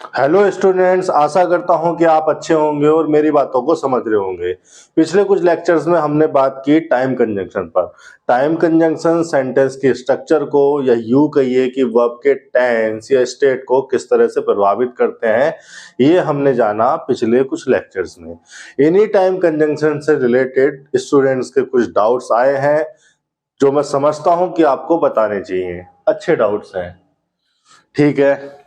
Hello students, आशा करता हूं कि आप अच्छे होंगे और मेरी बातों को समझ रहे होंगे। पिछले कुछ लेक्चर्स में हमने बात की टाइम कंजंक्शन पर। टाइम कंजंक्शन सेंटेंस के स्ट्रक्चर को या यूं कहिए कि वर्ब के टेंस या स्टेट को किस तरह से प्रभावित करते हैं, ये हमने जाना पिछले कुछ लेक्चर्स में। इन्हीं टाइम कंजंक्शन से रिलेटेड स्टूडेंट्स के कुछ डाउट्स आए हैं जो मैं समझता हूं कि आपको बताने चाहिए। अच्छे डाउट्स हैं, ठीक है।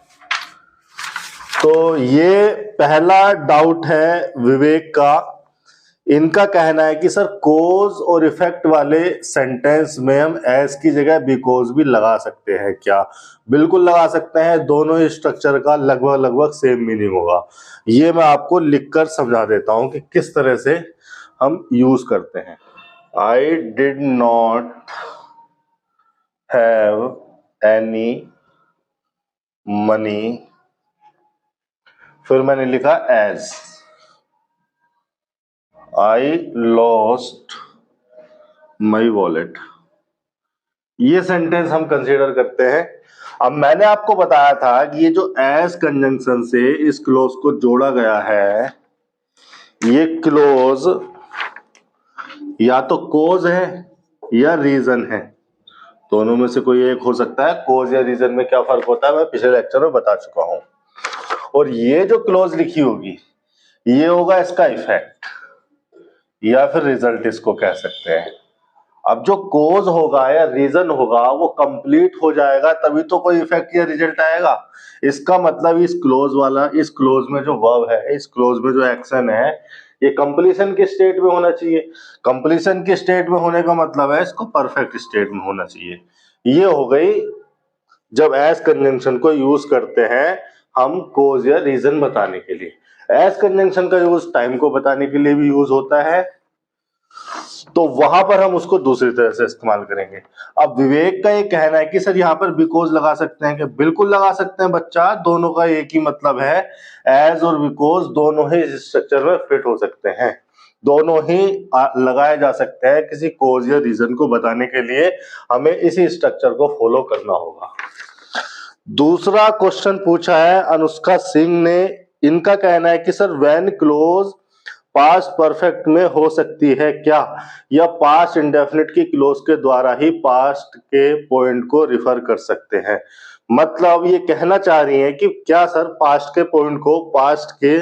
तो ये पहला डाउट है विवेक का। इनका कहना है कि सर कोज और इफेक्ट वाले सेंटेंस में हम एज की जगह बिकॉज भी लगा सकते हैं क्या? बिल्कुल लगा सकते हैं। दोनों ही स्ट्रक्चर का लगभग लगभग सेम मीनिंग होगा। ये मैं आपको लिखकर समझा देता हूं कि किस तरह से हम यूज करते हैं। I did not have any money, फिर मैंने लिखा as I lost my wallet. ये सेंटेंस हम कंसीडर करते हैं। अब मैंने आपको बताया था कि ये जो एज कंजंक्शन से इस क्लोज को जोड़ा गया है, ये क्लोज या तो कोज है या रीजन है। दोनों में से कोई एक हो सकता है। कोज या रीजन में क्या फर्क होता है मैं पिछले लेक्चर में बता चुका हूं। और ये जो क्लोज लिखी होगी ये होगा इसका इफेक्ट या फिर रिजल्ट इसको कह सकते हैं। अब जो कोज होगा या रीजन होगा वो कंप्लीट हो जाएगा तभी तो कोई इफेक्ट या रिजल्ट आएगा। इसका मतलब इस क्लोज में जो वर्ब है, इस क्लोज में जो एक्शन है, ये कंप्लीशन के स्टेट में होना चाहिए। कंप्लीशन के स्टेट में होने का मतलब है इसको परफेक्ट स्टेट में होना चाहिए। ये हो गई जब एज कंजंक्शन को यूज करते हैं हम कोज या रीजन बताने के लिए। एज कंजंक्शन का यूज टाइम को बताने के लिए भी यूज होता है, तो वहां पर हम उसको दूसरी तरह से इस्तेमाल करेंगे। अब विवेक का ये कहना है कि सर यहाँ पर बिकॉज लगा सकते हैं, कि बिल्कुल लगा सकते हैं बच्चा। दोनों का एक ही मतलब है। एज और बिकॉज दोनों ही इस स्ट्रक्चर में फिट हो सकते हैं। दोनों ही लगाए जा सकते हैं किसी कोज या रीजन को बताने के लिए। हमें इसी स्ट्रक्चर को फॉलो करना होगा। दूसरा क्वेश्चन पूछा है अनुष्का सिंह ने। इनका कहना है कि sir when close past perfect में हो सकती है क्या, या पास्ट इंडेफिनिट की क्लोज के द्वारा ही पास्ट के पॉइंट को रिफर कर सकते हैं। मतलब ये कहना चाह रही है कि क्या सर पास्ट के पॉइंट को पास्ट के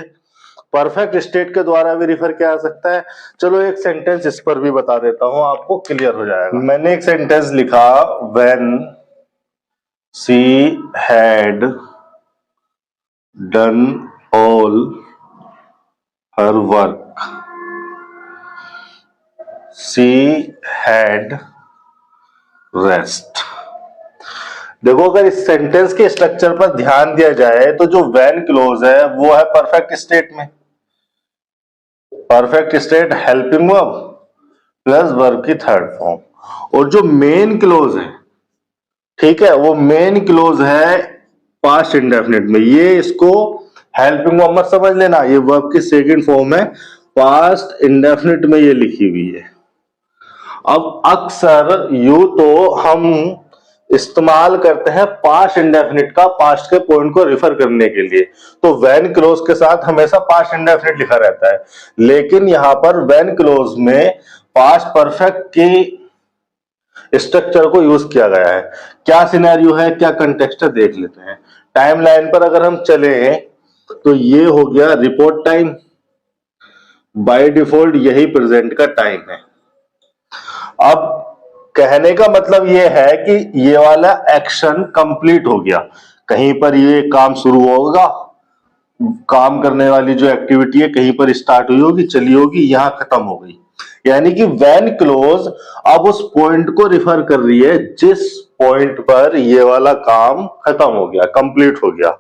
परफेक्ट स्टेट के द्वारा भी रिफर किया जा सकता है। चलो एक सेंटेंस इस पर भी बता देता हूं, आपको क्लियर हो जाएगा। मैंने एक सेंटेंस लिखा, when she had done all her work, she had rest। देखो अगर इस सेंटेंस के स्ट्रक्चर पर ध्यान दिया जाए तो जो व्हेन क्लोज है वो है परफेक्ट स्टेट में। Perfect state helping verb plus verb की थर्ड फॉर्म। और जो मेन क्लोज है, ठीक है, वो मेन क्लोज है पास्ट इंडेफिनिट में। ये इसको हेल्पिंग वर्ब मत समझ लेना, ये वर्ब की सेकंड फॉर्म है। पास्ट इंडेफिनिट में ये लिखी हुई है। अब अक्सर यूं तो हम इस्तेमाल करते हैं पास्ट इंडेफिनिट का पास्ट के पॉइंट को रिफर करने के लिए, तो व्हेन क्लोज के साथ हमेशा पास्ट इंडेफिनिट लिखा रहता है। लेकिन यहां पर व्हेन क्लोज में पास्ट परफेक्ट की स्ट्रक्चर को यूज किया गया है। क्या सिनेरियो है, क्या कंटेक्स्ट है, देख लेते हैं। टाइमलाइन पर अगर हम चले तो ये हो गया रिपोर्ट टाइम। बाय डिफॉल्ट यही प्रेजेंट का टाइम है। अब कहने का मतलब ये है कि ये वाला एक्शन कंप्लीट हो गया। कहीं पर ये काम शुरू होगा, काम करने वाली जो एक्टिविटी है कहीं पर स्टार्ट हुई होगी, चली होगी, यहां खत्म हो गई। यानी कि व्हेन क्लोज अब उस पॉइंट को रिफर कर रही है जिस पॉइंट पर ये वाला काम खत्म हो गया, कंप्लीट हो गया।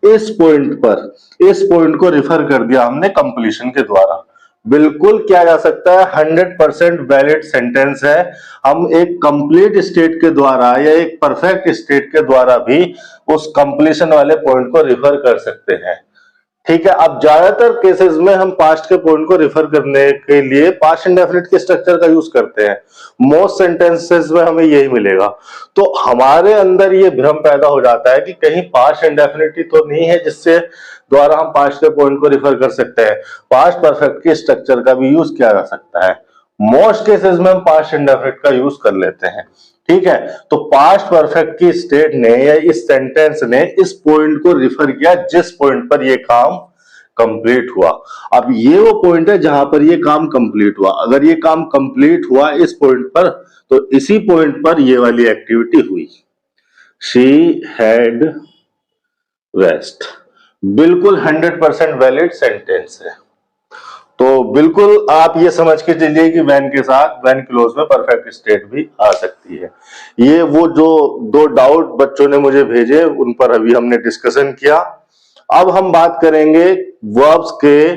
इस पॉइंट पर, इस पॉइंट को रिफर कर दिया हमने कंप्लीशन के द्वारा। बिल्कुल किया जा सकता है, 100% वैलिड सेंटेंस है। हम एक कंप्लीट स्टेट के द्वारा या एक परफेक्ट स्टेट के द्वारा भी उस कंप्लीशन वाले पॉइंट को रिफर कर सकते हैं। ठीक है। अब ज्यादातर केसेस में हम पास्ट के पॉइंट को रिफर करने के लिए पास्ट इंडेफिनिट के स्ट्रक्चर का यूज करते हैं। मोस्ट सेंटेंसेस में हमें यही मिलेगा। तो हमारे अंदर ये भ्रम पैदा हो जाता है कि कहीं पास्ट इंडेफिनिटी तो नहीं है जिससे द्वारा हम पास्ट के पॉइंट को रिफर कर सकते हैं। पास्ट परफेक्ट के स्ट्रक्चर का भी यूज किया जा सकता है। मोस्ट केसेस में हम पास्ट इंडेफिनिट का यूज कर लेते हैं। ठीक है। तो पास्ट परफेक्ट की स्टेट ने या इस सेंटेंस ने इस पॉइंट को रिफर किया जिस पॉइंट पर यह काम कंप्लीट हुआ। अब ये वो पॉइंट है जहां पर ये काम कंप्लीट हुआ। अगर ये काम कंप्लीट हुआ इस पॉइंट पर तो इसी पॉइंट पर ये वाली एक्टिविटी हुई। शी हैड रेस्ट बिल्कुल 100% वैलिड सेंटेंस है। तो बिल्कुल आप ये समझ के चलिए कि व्हेन के साथ व्हेन क्लोज में परफेक्ट स्टेट भी आ सकती है। ये वो जो दो डाउट बच्चों ने मुझे भेजे उन पर अभी हमने डिस्कशन किया। अब हम बात करेंगे वर्ब्स के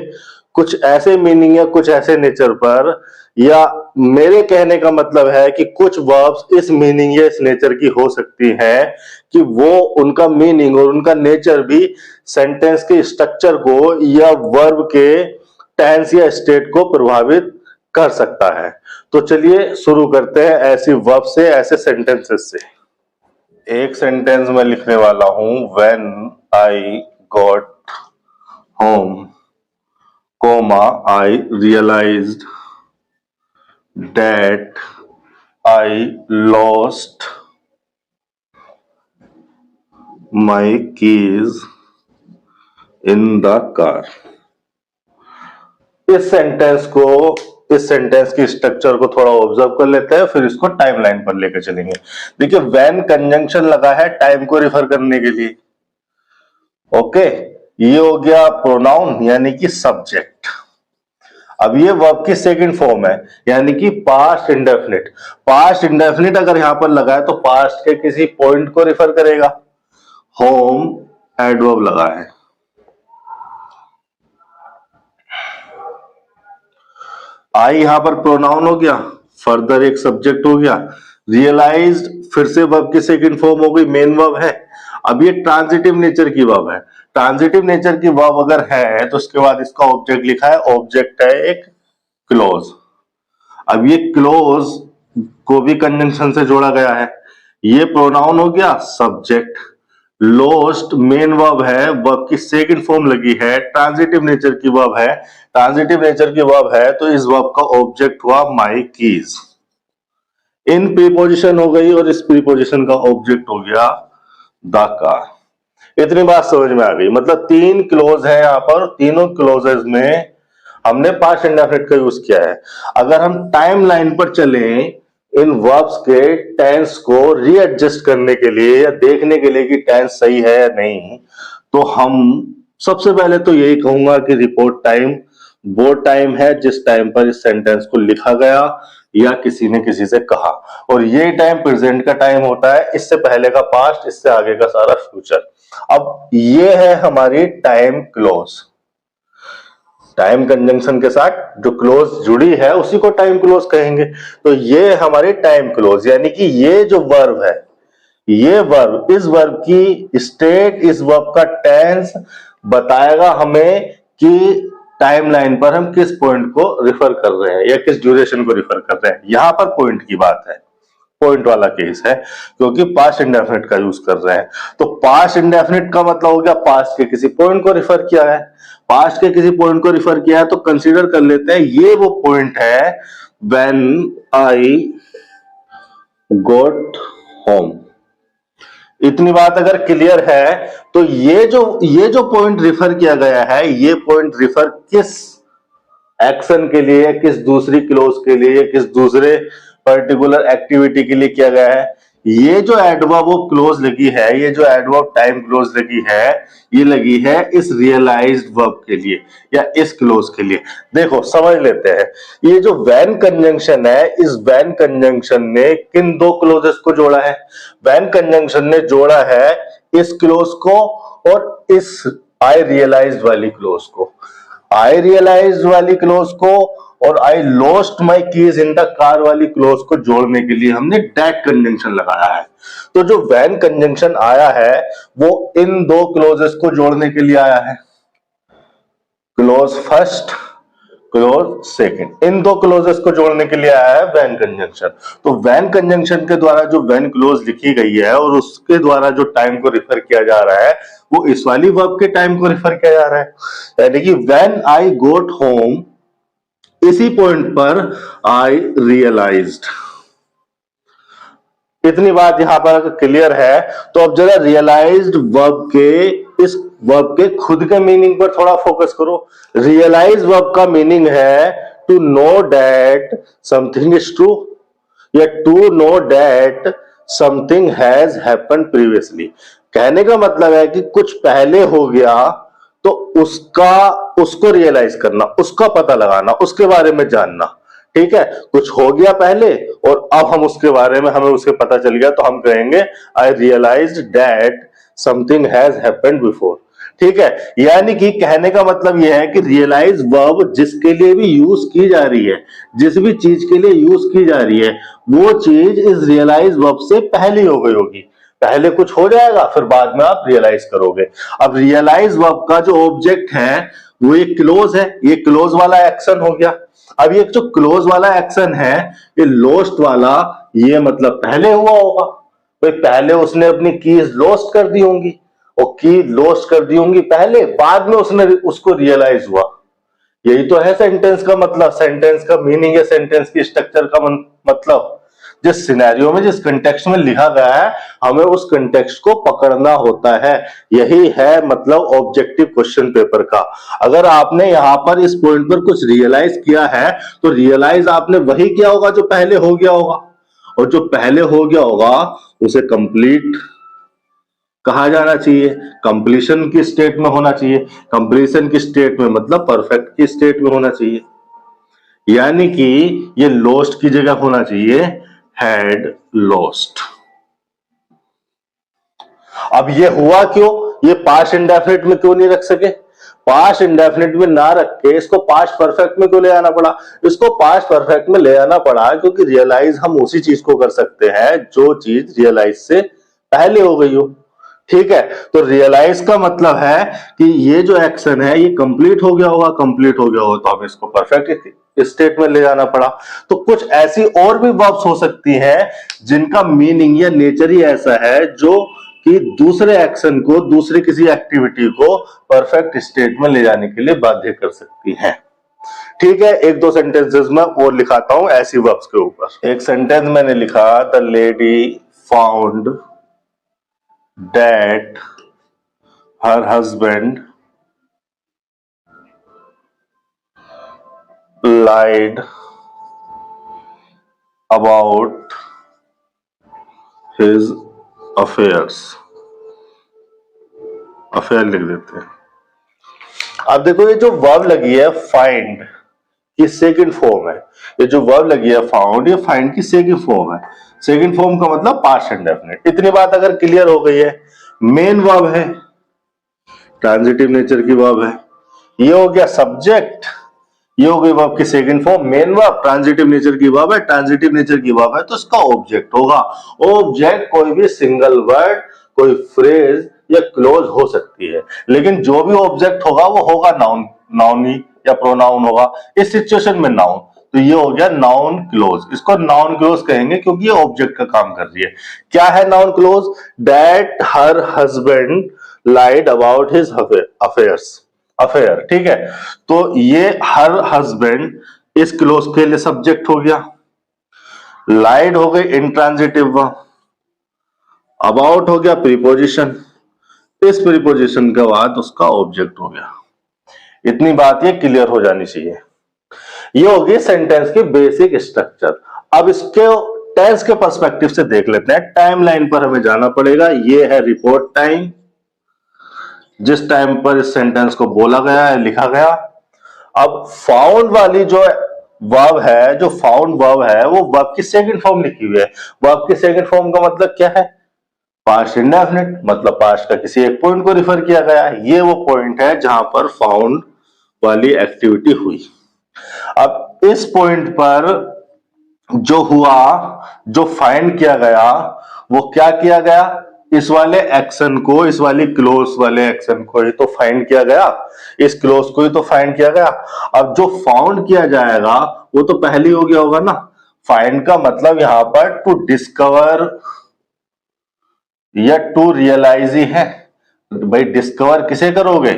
कुछ ऐसे मीनिंग या कुछ ऐसे नेचर पर, या मेरे कहने का मतलब है कि कुछ वर्ब्स इस मीनिंग या इस नेचर की हो सकती हैं कि वो उनका मीनिंग और उनका नेचर भी सेंटेंस के स्ट्रक्चर को या वर्ब के टेंस या स्टेट को प्रभावित कर सकता है। तो चलिए शुरू करते हैं ऐसी वर्ब से, ऐसे सेंटेंसेस से। एक सेंटेंस में लिखने वाला हूं, when I got home, comma, I realized that I lost my keys in the car। इस सेंटेंस की स्ट्रक्चर को थोड़ा ऑब्जर्व कर लेते हैं, फिर इसको टाइमलाइन पर लेकर चलेंगे। देखिए व्हेन कंजंक्शन लगा है टाइम को रिफर करने के लिए। ओके, ये हो गया प्रोनाउन यानी कि सब्जेक्ट। अब ये वर्ब की सेकंड फॉर्म है यानी कि पास्ट इंडेफिनिट। पास्ट इंडेफिनिट अगर यहां पर लगा है तो पास्ट के किसी पॉइंट को रिफर करेगा। होम एडवर्ब लगा है। आई यहां पर प्रोनाउन हो गया, फर्दर एक सब्जेक्ट हो गया। रियलाइज्ड फिर से वर्ब की सेकंड फॉर्म हो गई, मेन वर्ब है। अब ये ट्रांजिटिव नेचर की वर्ब है। ट्रांजिटिव नेचर की वर्ब अगर है तो उसके बाद इसका ऑब्जेक्ट लिखा है, ऑब्जेक्ट है एक क्लोज। अब ये क्लोज को भी कंजंक्शन से जोड़ा गया है। ये प्रोनाउन हो गया, सब्जेक्ट। लोस्ट मेन वर्ब है, वर्ब की सेकंड फॉर्म लगी है, ट्रांजिटिव नेचर की वर्ब है। ट्रांजिटिव नेचर की वर्ब है तो इस वर्ब का ऑब्जेक्ट हुआ माई कीज। इन प्रीपोजिशन हो गई और इस प्रीपोजिशन का ऑब्जेक्ट हो गया द कार। इतनी बात समझ में आ गई। मतलब तीन क्लोज है यहां पर, तीनों क्लोजेस में हमने पास्ट इंडेफिनिट का यूज किया है। अगर हम टाइम लाइन पर चलें इन वर्ब्स के टेंस को रीएडजस्ट करने के लिए या देखने के लिए कि टेंस सही है या नहीं, तो हम सबसे पहले तो यही कहूंगा कि रिपोर्ट टाइम वो टाइम है जिस टाइम पर इस सेंटेंस को लिखा गया या किसी ने किसी से कहा, और ये टाइम प्रेजेंट का टाइम होता है। इससे पहले का पास्ट, इससे आगे का सारा फ्यूचर। अब ये है हमारी टाइम क्लोज। टाइम कंजंक्शन के साथ जो क्लोज जुड़ी है उसी को टाइम क्लोज कहेंगे। तो ये हमारी टाइम क्लोज यानी कि ये जो वर्ब है, ये वर्ब, इस वर्ब की स्टेट, इस वर्ब का टेंस बताएगा हमें कि टाइम लाइन पर हम किस पॉइंट को रिफर कर रहे हैं या किस ड्यूरेशन को रिफर कर रहे हैं। यहां पर पॉइंट की बात है, पॉइंट वाला केस है क्योंकि पास्ट इंडेफिनिट का यूज कर रहे हैं। तो पास्ट इंडेफिनिट का मतलब हो गया पास्ट के किसी पॉइंट को रिफर किया है। पास्ट के किसी पॉइंट को रिफर किया है तो कंसीडर कर लेते हैं ये वो पॉइंट है व्हेन आई गॉट होम। इतनी बात अगर क्लियर है तो ये जो पॉइंट रिफर किया गया है, ये पॉइंट रिफर किस एक्शन के लिए, किस दूसरी क्लोज के लिए, किस दूसरे पर्टिकुलर एक्टिविटी के लिए किया गया है। ये जो एडवर्ब वो क्लोज लगी है, ये जो एडवर्ब टाइम क्लोज लगी है, ये लगी है इस रियलाइज्ड वर्ब के लिए या इस क्लोज के लिए। देखो समझ लेते हैं, ये जो व्हेन कंजंक्शन है, इस व्हेन कंजंक्शन ने किन दो क्लोजेस को जोड़ा है? व्हेन कंजंक्शन ने जोड़ा है इस क्लोज को और इस आई रियलाइज्ड वाली क्लोज को। आई रियलाइज्ड वाली क्लोज को और आई lost my keys in the car वाली क्लोज को जोड़ने के लिए हमने दैट कंजंक्शन लगाया है। तो जो व्हेन कंजंक्शन आया है वो इन दो क्लोजेस को जोड़ने के लिए आया है। क्लोज फर्स्ट, क्लोज सेकंड, इन दो क्लोजेस को जोड़ने के लिए आया है व्हेन कंजंक्शन। तो व्हेन कंजंक्शन के द्वारा जो व्हेन क्लोज लिखी गई है और उसके द्वारा जो टाइम को रिफर किया जा रहा है वो इस वाली वर्ब के टाइम को रिफर किया जा रहा है, यानी कि व्हेन आई गोट होम, इसी पॉइंट पर आई रियलाइज्ड। इतनी बात यहां पर क्लियर है। तो अब जरा रियलाइज्ड वर्ब के, इस वर्ब के खुद के मीनिंग पर थोड़ा फोकस करो। रियलाइज वर्ब का मीनिंग है to know that something is true, या to know that something has happened previously. कहने का मतलब है कि कुछ पहले हो गया तो उसको रियलाइज करना, उसका पता लगाना, उसके बारे में जानना। ठीक है, कुछ हो गया पहले और अब हम उसके बारे में, हमें उसके पता चल गया तो हम कहेंगे I realized that something has happened before. ठीक है, यानी कि कहने का मतलब यह है कि रियलाइज वर्ब जिसके लिए भी यूज की जा रही है, जिस भी चीज के लिए यूज की जा रही है, वो चीज इस रियलाइज वर्ब से पहले हो गई होगी। पहले कुछ हो जाएगा फिर बाद में आप रियलाइज करोगे। अब रियलाइज वर्ब का जो ऑब्जेक्ट है वो एक क्लोज है, ये क्लोज वाला एक्शन हो गया। अब ये जो क्लोज वाला एक्शन है, ये लोस्ट वाला, ये मतलब पहले हुआ होगा, भाई पहले उसने अपनी कीज लॉस्ट कर दी होंगी और की लॉस्ट कर दी होंगी पहले, बाद में उसने उसको रियलाइज हुआ। यही तो है सेंटेंस का मतलब, सेंटेंस का मीनिंग है, सेंटेंस की स्ट्रक्चर का मतलब। जिस सिनेरियो में, जिस कंटेक्स्ट में लिखा गया है, हमें उस कंटेक्स्ट को पकड़ना होता है। यही है मतलब ऑब्जेक्टिव क्वेश्चन पेपर का। अगर आपने यहां पर इस पॉइंट पर कुछ रियलाइज किया है तो रियलाइज आपने वही किया होगा जो पहले हो गया होगा, और जो पहले हो गया होगा उसे कंप्लीट कहा जाना चाहिए, कंप्लीशन की स्टेट में होना चाहिए। कंप्लीशन की स्टेट में मतलब परफेक्ट की स्टेट में होना चाहिए, यानी कि ये लॉस्ट की जगह होना चाहिए हैड लॉस्ट। अब ये हुआ क्यों, ये पास्ट इंडेफिनिट में क्यों नहीं रख सके? पास्ट इंडेफिनिट में ना रख के इसको पास्ट परफेक्ट में क्यों ले आना पड़ा? इसको पास्ट परफेक्ट में ले आना पड़ा क्योंकि रियलाइज हम उसी चीज को कर सकते हैं जो चीज रियलाइज से पहले हो गई हो। ठीक है, तो रियलाइज का मतलब है कि ये जो एक्शन है ये कंप्लीट हो गया होगा, कंप्लीट हो गया होगा तो हमें इसको परफेक्ट स्टेट में ले जाना पड़ा। तो कुछ ऐसी और भी वर्ब्स हो सकती हैं जिनका मीनिंग या नेचर ही ऐसा है जो कि दूसरे एक्शन को, दूसरे किसी एक्टिविटी को परफेक्ट स्टेट में ले जाने के लिए बाध्य कर सकती हैं। ठीक है, एक दो सेंटेंसेस में और लिखाता हूं ऐसी वर्ब्स के ऊपर। एक सेंटेंस मैंने लिखा, the lady found that her husband lied about his affairs। Affair लिख देते हैं। अब देखो ये जो वर्ब लगी है फाइंड, ये सेकंड फॉर्म है। ये जो वर्ब लगी है फाउंड, ये फाइंड की सेकंड फॉर्म है। सेकंड फॉर्म का मतलब पास्ट इंडेफिनिट। इतनी बात अगर क्लियर हो गई है, मेन वर्ब है, ट्रांजिटिव नेचर की वर्ब है, ये हो गया सब्जेक्ट, ये हो गई वर्ब की second form. Main verb transitive nature की वर्ब है, ट्रांजिटिव नेचर की वर्ब है तो इसका ऑब्जेक्ट होगा। ऑब्जेक्ट कोई भी सिंगल वर्ड, कोई फ्रेज या क्लोज हो सकती है, लेकिन जो भी ऑब्जेक्ट होगा वो होगा नाउन, नाउन ही या प्रोनाउन होगा। इस सिचुएशन में नाउन, तो ये हो गया नाउन क्लोज। इसको नाउन क्लोज कहेंगे क्योंकि ये ऑब्जेक्ट का काम कर रही है। क्या है noun clause? That her husband lied about his affairs, affair. ठीक है, तो ये हर हस्बैंड इस क्लोज के लिए सब्जेक्ट हो गया, लाइड हो गई इंट्रांजिटिव वर्ब, अबाउट हो गया प्रीपोजिशन, इस प्रीपोजिशन के बाद उसका ऑब्जेक्ट हो गया। इतनी बात ये क्लियर हो जानी चाहिए। ये होगी सेंटेंस की बेसिक स्ट्रक्चर। अब इसके टेंस के पर्सपेक्टिव से देख लेते हैं। टाइमलाइन पर हमें जाना पड़ेगा। ये है रिपोर्ट टाइम, जिस टाइम पर इस सेंटेंस को बोला गया है, लिखा गया। अब फाउंड वाली जो वर्ब है, जो फाउंड वर्ब है, वो वर्ब की सेकंड फॉर्म लिखी हुई है। वर्ब की सेकंड फॉर्म का मतलब क्या है? पास्ट इंडेफिनिट, मतलब पास्ट का किसी एक पॉइंट को रिफर किया गया है। ये वो पॉइंट है जहां पर फाउंड वाली एक्टिविटी हुई। अब इस पॉइंट पर जो हुआ, जो फाइंड किया गया, वो क्या किया गया? इस वाले एक्शन को, इस वाली क्लोज वाले एक्शन को ही तो फाइंड किया गया, इस क्लोज को ही तो फाइंड किया गया। अब जो फाउंड किया जाएगा वो तो पहले हो गया होगा ना। फाइंड का मतलब यहां पर टू डिस्कवर या टू रियलाइज ही है। भाई डिस्कवर किसे करोगे,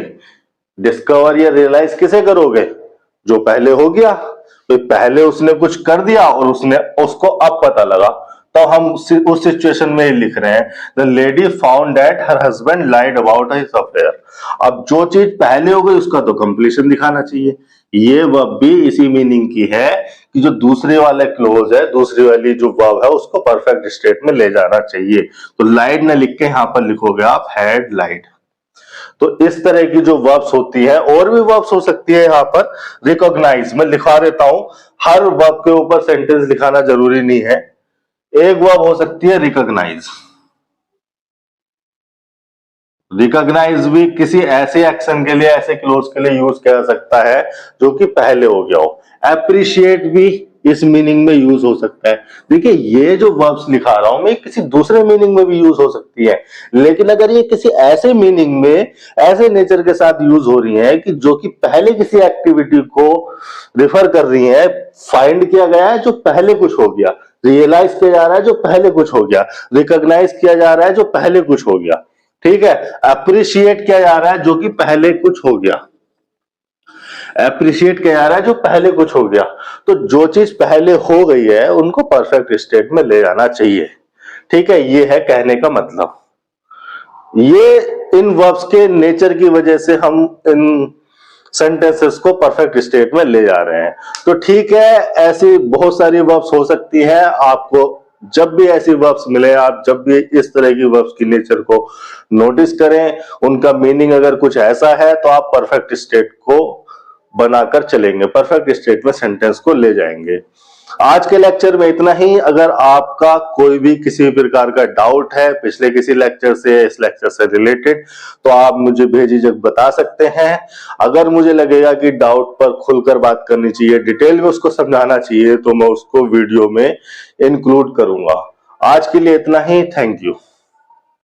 डिस्कवर या रियलाइज किसे करोगे, जो पहले हो गया। तो पहले उसने कुछ कर दिया और उसने उसको अब पता लगा, तो हम उस सिचुएशन में लिख रहे हैं the lady found that her husband lied about his affair. अब जो चीज पहले हो गई उसका तो कंप्लीशन दिखाना चाहिए। ये वर्ब भी इसी मीनिंग की है कि जो दूसरे वाले क्लोज है, दूसरी वाली जो वर्ब है उसको परफेक्ट स्टेट में ले जाना चाहिए। तो लाइड न लिख के यहां पर लिखोगे आप हैड लाइड। तो इस तरह की जो वर्ब्स होती है, और भी वर्ब्स हो सकती है यहां पर। रिकॉग्नाइज मैं लिखा देता हूं, हर वर्ब के ऊपर सेंटेंस लिखाना जरूरी नहीं है। एक वर्ब हो सकती है रिकॉग्नाइज। रिकॉग्नाइज भी किसी ऐसे एक्शन के लिए, ऐसे क्लोज के लिए यूज किया जा सकता है जो कि पहले हो गया हो। एप्रिशिएट भी इस मीनिंग में यूज हो सकता है। देखिए ये जो वर्ब्स लिखा रहा हूं मैं, किसी दूसरे मीनिंग में भी यूज हो सकती है, लेकिन अगर ये किसी ऐसे मीनिंग में, ऐसे नेचर के साथ यूज हो रही है कि जो कि पहले किसी एक्टिविटी को रिफर कर रही है, फाइंड किया गया है जो पहले कुछ हो गया, रियलाइज किया जा रहा है जो पहले कुछ हो गया, रिकॉग्नाइज किया जा रहा है जो पहले कुछ हो गया, ठीक है, अप्रिशिएट किया जा रहा है जो कि पहले कुछ हो गया, अप्रिशिएट किया जा रहा है जो पहले कुछ हो गया। तो जो चीज पहले हो गई है उनको परफेक्ट स्टेट में ले जाना चाहिए, ठीक है। ये है कहने का मतलब। ये इन वर्ब्स के नेचर की वजह से हम इन सेंटेंसेस को परफेक्ट स्टेट में ले जा रहे हैं। तो ठीक है, ऐसी बहुत सारी वर्ब्स हो सकती हैं। आपको जब भी ऐसी वर्ब्स मिले, आप जब भी इस तरह की वर्ब्स की नेचर को नोटिस करें, उनका मीनिंग अगर कुछ ऐसा है तो आप परफेक्ट स्टेट को बनाकर चलेंगे, परफेक्ट स्टेट में सेंटेंस को ले जाएंगे। आज के लेक्चर में इतना ही। अगर आपका कोई भी किसी प्रकार का डाउट है पिछले किसी लेक्चर से, इस लेक्चर से रिलेटेड, तो आप मुझे बेझिझक बता सकते हैं। अगर मुझे लगेगा कि डाउट पर खुलकर बात करनी चाहिए, डिटेल में उसको समझाना चाहिए, तो मैं उसको वीडियो में इंक्लूड करूंगा। आज के लिए इतना ही। Thank you.